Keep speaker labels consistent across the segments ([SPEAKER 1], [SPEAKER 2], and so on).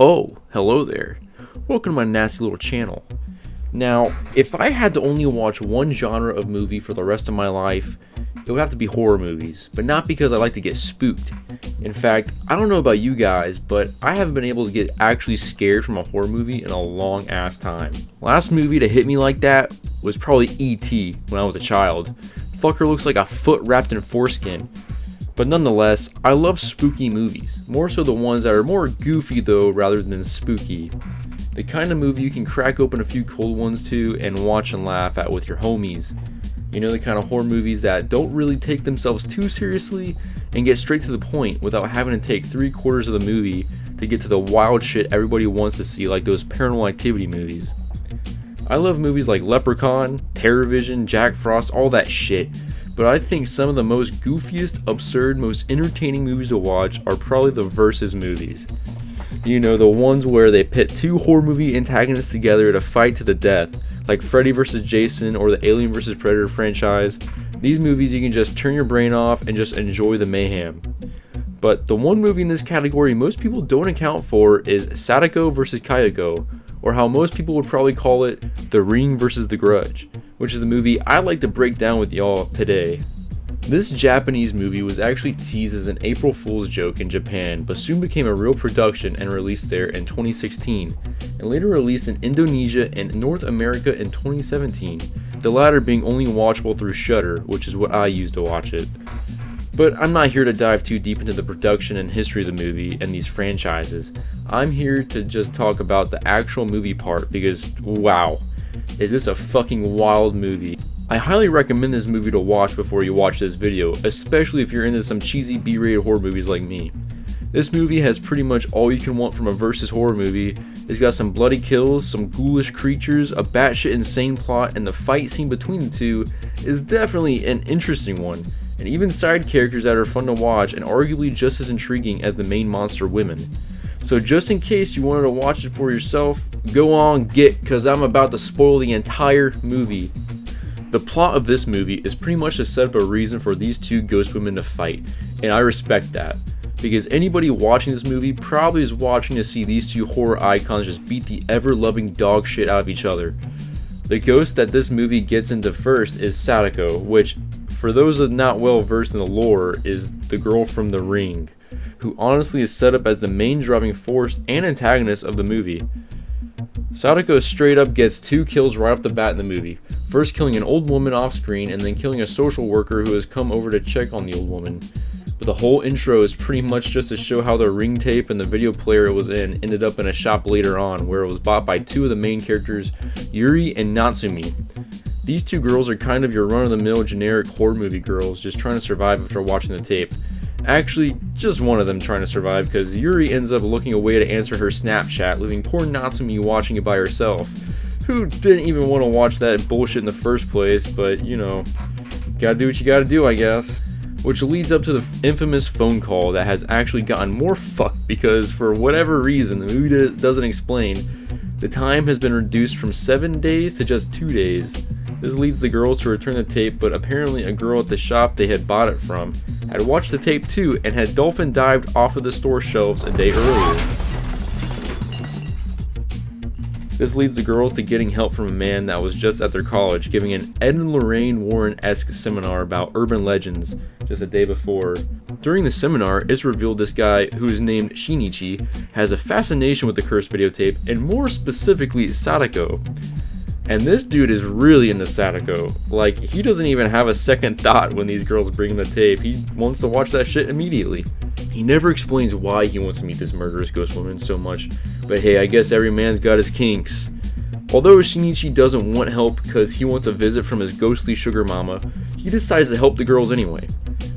[SPEAKER 1] Oh, hello there. Welcome to my nasty little channel. Now, if I had to only watch one genre of movie for the rest of my life, it would have to be horror movies, but not because I like to get spooked. In fact, I don't know about you guys, but I haven't been able to get actually scared from a horror movie in a long ass time. Last movie to hit me like that was probably E.T. when I was a child. Fucker looks like a foot wrapped in foreskin. But nonetheless, I love spooky movies, more so the ones that are more goofy though rather than spooky. The kind of movie you can crack open a few cold ones to and watch and laugh at with your homies. You know, the kind of horror movies that don't really take themselves too seriously and get straight to the point without having to take 3/4 of the movie to get to the wild shit everybody wants to see, like those Paranormal Activity movies. I love movies like Leprechaun, Terror Vision, Jack Frost, all that shit. But I think some of the most goofiest, absurd, most entertaining movies to watch are probably the versus movies. You know, the ones where they pit two horror movie antagonists together to fight to the death, like Freddy vs. Jason or the Alien vs. Predator franchise. These movies you can just turn your brain off and just enjoy the mayhem. But the one movie in this category most people don't account for is Sadako vs. Kayako, or how most people would probably call it The Ring vs. The Grudge, which is the movie I'd like to break down with y'all today. This Japanese movie was actually teased as an April Fool's joke in Japan, but soon became a real production and released there in 2016, and later released in Indonesia and North America in 2017, the latter being only watchable through Shudder, which is what I use to watch it. But I'm not here to dive too deep into the production and history of the movie and these franchises. I'm here to just talk about the actual movie part because, wow, is this a fucking wild movie. I highly recommend this movie to watch before you watch this video, especially if you're into some cheesy B-rated horror movies like me. This movie has pretty much all you can want from a versus horror movie. It's got some bloody kills, some ghoulish creatures, a batshit insane plot, and the fight scene between the two is definitely an interesting one, and even side characters that are fun to watch and arguably just as intriguing as the main monster women. So just in case you wanted to watch it for yourself, go on cause I'm about to spoil the entire movie. The plot of this movie is pretty much to set up a reason for these two ghost women to fight, and I respect that, because anybody watching this movie probably is watching to see these two horror icons just beat the ever-loving dog shit out of each other. The ghost that this movie gets into first is Sadako, which, for those that are not well versed in the lore, is the girl from The Ring, who honestly is set up as the main driving force and antagonist of the movie. Sadako straight up gets 2 kills right off the bat in the movie, first killing an old woman off screen and then killing a social worker who has come over to check on the old woman. But the whole intro is pretty much just to show how the ring tape and the video player it was in ended up in a shop later on, where it was bought by 2 of the main characters, Yuri and Natsumi. These 2 girls are kind of your run-of-the-mill generic horror movie girls just trying to survive after watching the tape. Actually, just one of them trying to survive, because Yuri ends up looking away to answer her Snapchat, leaving poor Natsumi watching it by herself, who didn't even want to watch that bullshit in the first place, but you know, gotta do what you gotta do, I guess. Which leads up to the infamous phone call that has actually gotten more fucked because, for whatever reason the movie doesn't explain, the time has been reduced from 7 days to just 2 days. This leads the girls to return the tape, but apparently a girl at the shop they had bought it from had watched the tape too and had dolphin dived off of the store shelves a day earlier. This leads the girls to getting help from a man that was just at their college, giving an Ed and Lorraine Warren-esque seminar about urban legends just a day before. During the seminar, it's revealed this guy, who is named Shinichi, has a fascination with the cursed videotape, and more specifically Sadako. And this dude is really into Sadako. Like, he doesn't even have a second thought when these girls bring him the tape. He wants to watch that shit immediately. He never explains why he wants to meet this murderous ghost woman so much, but hey, I guess every man's got his kinks. Although Shinichi doesn't want help because he wants a visit from his ghostly sugar mama, he decides to help the girls anyway.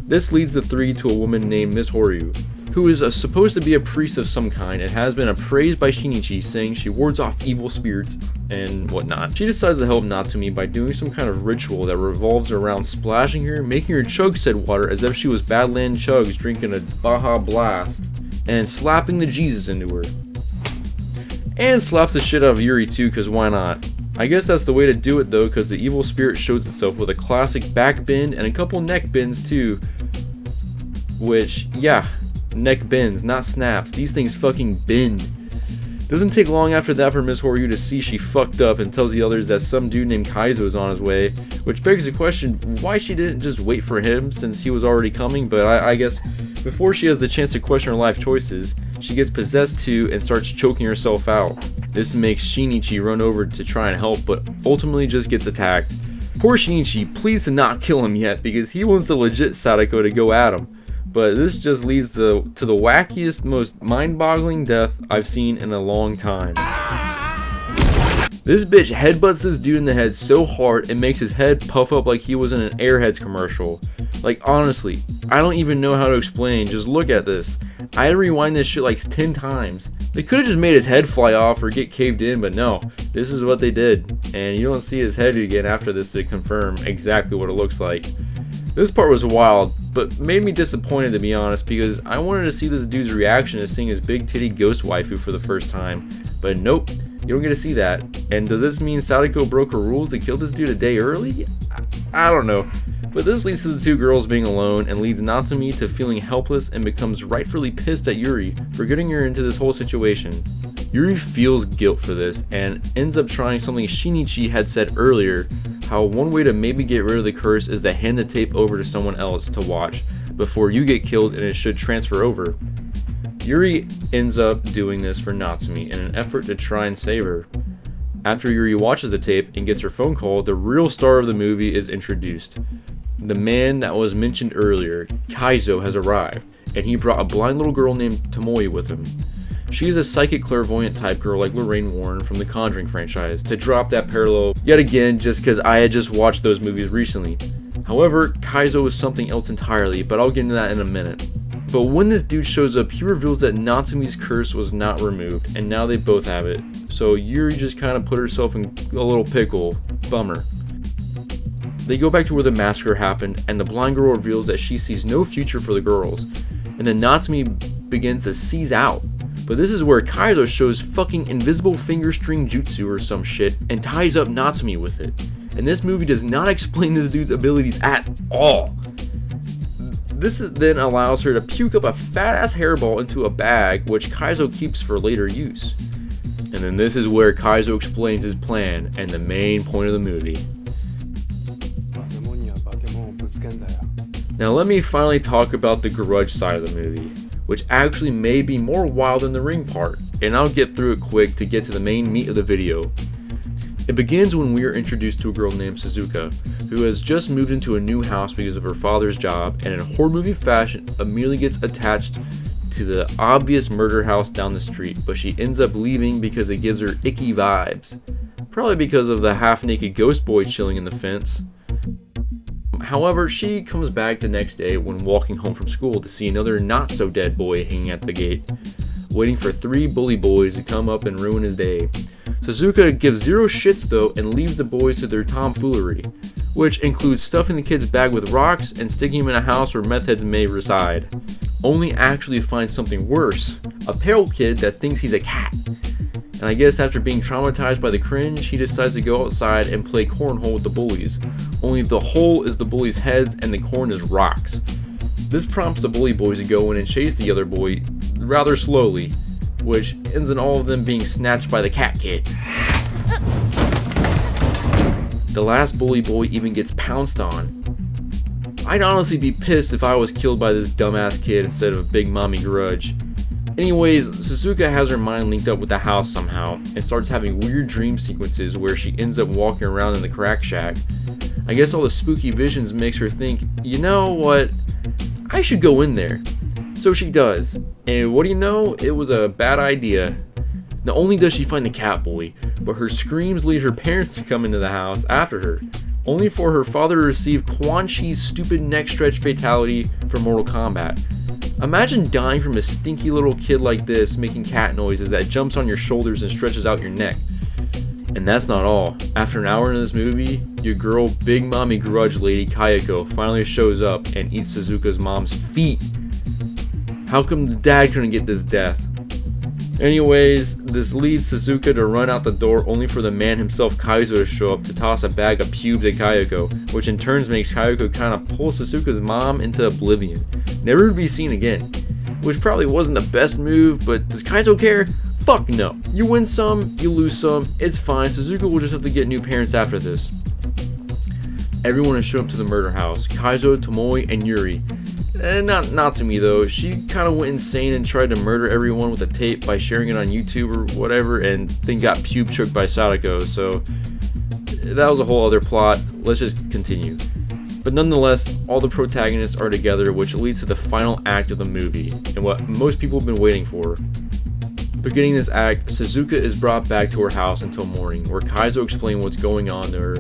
[SPEAKER 1] This leads the 3 to a woman named Miss Horyu, who is supposed to be a priest of some kind and has been appraised by Shinichi, saying she wards off evil spirits and whatnot. She decides to help Natsumi by doing some kind of ritual that revolves around splashing her, making her chug said water as if she was Badland Chugs drinking a Baja Blast, and slapping the Jesus into her. And slaps the shit out of Yuri too, cause why not? I guess that's the way to do it though, cause the evil spirit shows itself with a classic back bend and a couple neck bends too. Which, yeah, neck bends, not snaps. These things fucking bend. Doesn't take long after that for Miss Horyu to see she fucked up and tells the others that some dude named Kaizo is on his way, which begs the question why she didn't just wait for him since he was already coming, but I guess before she has the chance to question her life choices, she gets possessed too and starts choking herself out. This makes Shinichi run over to try and help, but ultimately just gets attacked. Poor Shinichi pleads to not kill him yet because he wants the legit Sadako to go at him. But this just leads to the wackiest, most mind-boggling death I've seen in a long time. This bitch headbutts this dude in the head so hard it makes his head puff up like he was in an Airheads commercial. Like honestly, I don't even know how to explain, just look at this. I had to rewind this shit like 10 times. They could have just made his head fly off or get caved in, but no, this is what they did. And you don't see his head again after this to confirm exactly what it looks like. This part was wild, but made me disappointed to be honest, because I wanted to see this dude's reaction to seeing his big titty ghost waifu for the first time. But nope, you don't get to see that. And does this mean Sadako broke her rules to kill this dude a day early? I don't know. But this leads to the two girls being alone and leads Natsumi to feeling helpless and becomes rightfully pissed at Yuri for getting her into this whole situation. Yuri feels guilt for this and ends up trying something Shinichi had said earlier, how one way to maybe get rid of the curse is to hand the tape over to someone else to watch before you get killed and it should transfer over. Yuri ends up doing this for Natsumi in an effort to try and save her. After Yuri watches the tape and gets her phone call, the real star of the movie is introduced. The man that was mentioned earlier, Kaizo, has arrived, and he brought a blind little girl named Tomoe with him. She is a psychic clairvoyant type girl like Lorraine Warren from the Conjuring franchise, to drop that parallel yet again just because I had just watched those movies recently. However, Kaizo is something else entirely, but I'll get into that in a minute. But when this dude shows up, he reveals that Natsumi's curse was not removed, and now they both have it. So Yuri just kind of put herself in a little pickle. Bummer. They go back to where the massacre happened, and the blind girl reveals that she sees no future for the girls, and then Natsumi begins to seize out. But this is where Kaizo shows fucking invisible finger string jutsu or some shit and ties up Natsumi with it. And this movie does not explain this dude's abilities at all. This then allows her to puke up a fat ass hairball into a bag, which Kaizo keeps for later use. And then this is where Kaizo explains his plan and the main point of the movie. Now let me finally talk about the grudge side of the movie, which actually may be more wild than the ring part, and I'll get through it quick to get to the main meat of the video. It begins when we are introduced to a girl named Suzuka, who has just moved into a new house because of her father's job, and in horror movie fashion immediately gets attached to the obvious murder house down the street, but she ends up leaving because it gives her icky vibes. Probably because of the half-naked ghost boy chilling in the fence. However, she comes back the next day when walking home from school to see another not-so-dead boy hanging at the gate, waiting for 3 bully boys to come up and ruin his day. Suzuka gives zero shits though and leaves the boys to their tomfoolery, which includes stuffing the kid's bag with rocks and sticking him in a house where meth heads may reside, only actually to find something worse, a pale kid that thinks he's a cat. And I guess after being traumatized by the cringe, he decides to go outside and play cornhole with the bullies. Only the hole is the bullies' heads and the corn is rocks. This prompts the bully boys to go in and chase the other boy rather slowly, which ends in all of them being snatched by the cat kid. The last bully boy even gets pounced on. I'd honestly be pissed if I was killed by this dumbass kid instead of a big mommy grudge. Anyways, Suzuka has her mind linked up with the house somehow and starts having weird dream sequences where she ends up walking around in the crack shack. I guess all the spooky visions makes her think, you know what, I should go in there. So she does, and what do you know, it was a bad idea. Not only does she find the cat boy, but her screams lead her parents to come into the house after her, only for her father to receive Quan Chi's stupid neck stretch fatality from Mortal Kombat. Imagine dying from a stinky little kid like this making cat noises that jumps on your shoulders and stretches out your neck. And that's not all. After an hour into this movie, your girl Big Mommy Grudge Lady Kayako finally shows up and eats Suzuka's mom's feet. How come the dad couldn't get this death? Anyways, this leads Suzuka to run out the door only for the man himself Kaizo to show up to toss a bag of pubes at Kayako, which in turn makes Kayako kind of pull Suzuka's mom into oblivion, never to be seen again. Which probably wasn't the best move, but does Kaizo care? Fuck no. You win some, you lose some, it's fine. Sadako will just have to get new parents after this. Everyone has shown up to the murder house. Kaizo, Tomoe, and Yuri. Not to me though. She kind of went insane and tried to murder everyone with a tape by sharing it on YouTube or whatever, and then got pube choked by Sadako, so that was a whole other plot. Let's just continue. But nonetheless, all the protagonists are together, which leads to the final act of the movie, and what most people have been waiting for. Beginning this act, Suzuka is brought back to her house until morning, where Kaizo explains what's going on to her,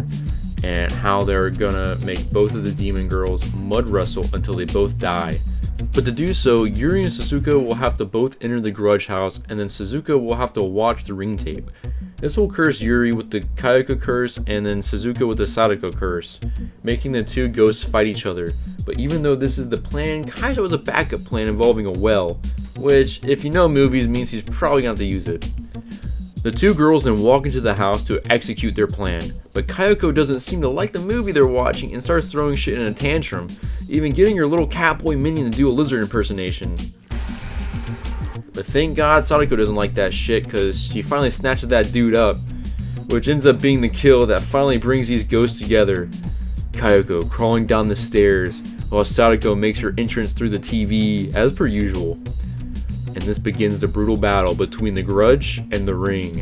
[SPEAKER 1] and how they're gonna make both of the demon girls mud wrestle until they both die. But to do so, Yuri and Suzuka will have to both enter the grudge house, and then Suzuka will have to watch the ring tape. This will curse Yuri with the Kayako curse, and then Suzuka with the Sadako curse, making the two ghosts fight each other. But even though this is the plan, Kaizo has a backup plan involving a well, which, if you know movies, means he's probably gonna have to use it. The two girls then walk into the house to execute their plan, but Kayako doesn't seem to like the movie they're watching and starts throwing shit in a tantrum, even getting her little catboy minion to do a lizard impersonation. But thank God Sadako doesn't like that shit, cause she finally snatches that dude up, which ends up being the kill that finally brings these ghosts together. Kayako crawling down the stairs, while Sadako makes her entrance through the TV, as per usual. And this begins the brutal battle between the grudge and the ring.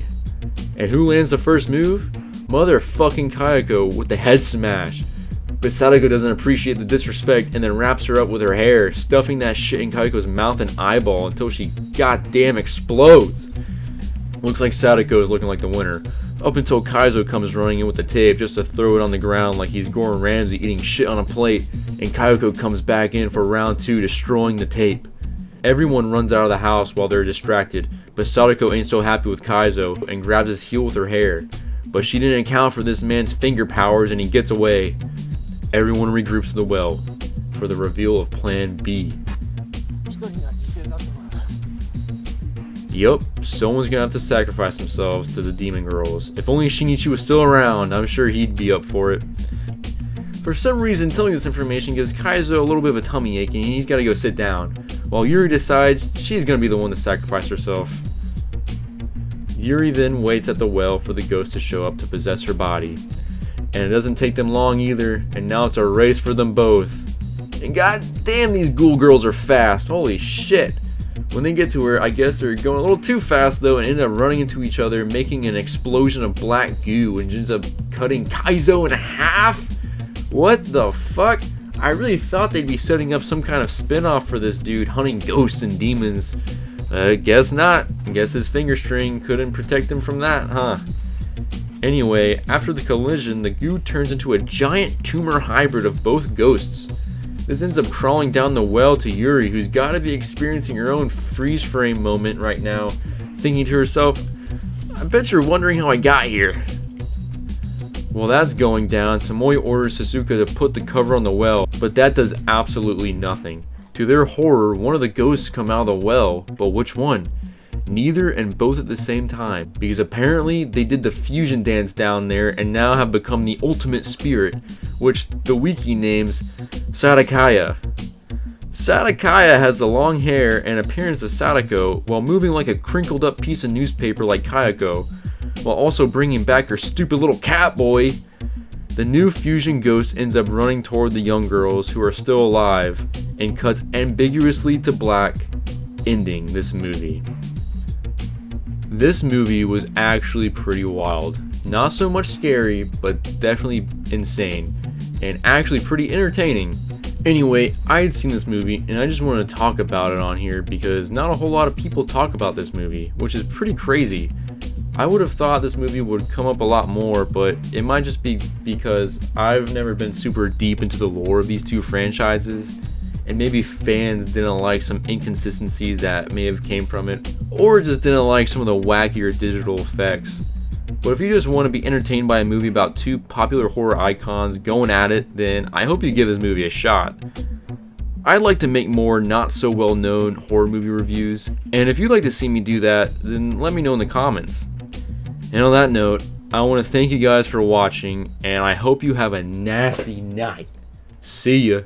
[SPEAKER 1] And who lands the first move? Motherfucking Kayako with the head smash. But Sadako doesn't appreciate the disrespect and then wraps her up with her hair, stuffing that shit in Kayako's mouth and eyeball until she goddamn explodes. Looks like Sadako is looking like the winner, up until Kaizo comes running in with the tape just to throw it on the ground like he's Gordon Ramsay eating shit on a plate, and Kayako comes back in for round 2, destroying the tape. Everyone runs out of the house while they're distracted, but Sadako ain't so happy with Kaizo and grabs his heel with her hair. But she didn't account for this man's finger powers and he gets away. Everyone regroups in the well for the reveal of Plan B. Yup, someone's gonna have to sacrifice themselves to the demon girls. If only Shinichi was still around, I'm sure he'd be up for it. For some reason, telling this information gives Kaizo a little bit of a tummy ache and he's gotta go sit down, while Yuri decides she's gonna be the one to sacrifice herself. Yuri then waits at the well for the ghost to show up to possess her body. And it doesn't take them long either, and now it's a race for them both. And god damn, these ghoul girls are fast, holy shit. When they get to her, I guess they're going a little too fast though and end up running into each other, making an explosion of black goo and ends up cutting Kaizo in half? What the fuck? I really thought they'd be setting up some kind of spin-off for this dude hunting ghosts and demons. Guess not. Guess his finger string couldn't protect him from that, huh? Anyway, after the collision, the goo turns into a giant tumor hybrid of both ghosts. This ends up crawling down the well to Yuri, who's gotta be experiencing her own freeze frame moment right now, thinking to herself, I bet you're wondering how I got here. While that's going down, Tomoe orders Suzuka to put the cover on the well, but that does absolutely nothing. To their horror, one of the ghosts come out of the well, but which one? Neither, and both at the same time, because apparently they did the fusion dance down there and now have become the ultimate spirit, which the wiki names Sadakaya. Sadakaya has the long hair and appearance of Sadako while moving like a crinkled up piece of newspaper like Kayako, while also bringing back her stupid little cat boy. The new fusion ghost ends up running toward the young girls who are still alive and cuts ambiguously to black, ending this movie. This movie was actually pretty wild. Not so much scary, but definitely insane, and actually pretty entertaining. Anyway, I had seen this movie and I just wanted to talk about it on here because not a whole lot of people talk about this movie, which is pretty crazy. I would have thought this movie would come up a lot more, but it might just be because I've never been super deep into the lore of these two franchises, and maybe fans didn't like some inconsistencies that may have came from it, or just didn't like some of the wackier digital effects. But if you just want to be entertained by a movie about two popular horror icons going at it, then I hope you give this movie a shot. I'd like to make more not so well known horror movie reviews, and if you'd like to see me do that, then let me know in the comments. And on that note, I want to thank you guys for watching, and I hope you have a nasty night. See ya.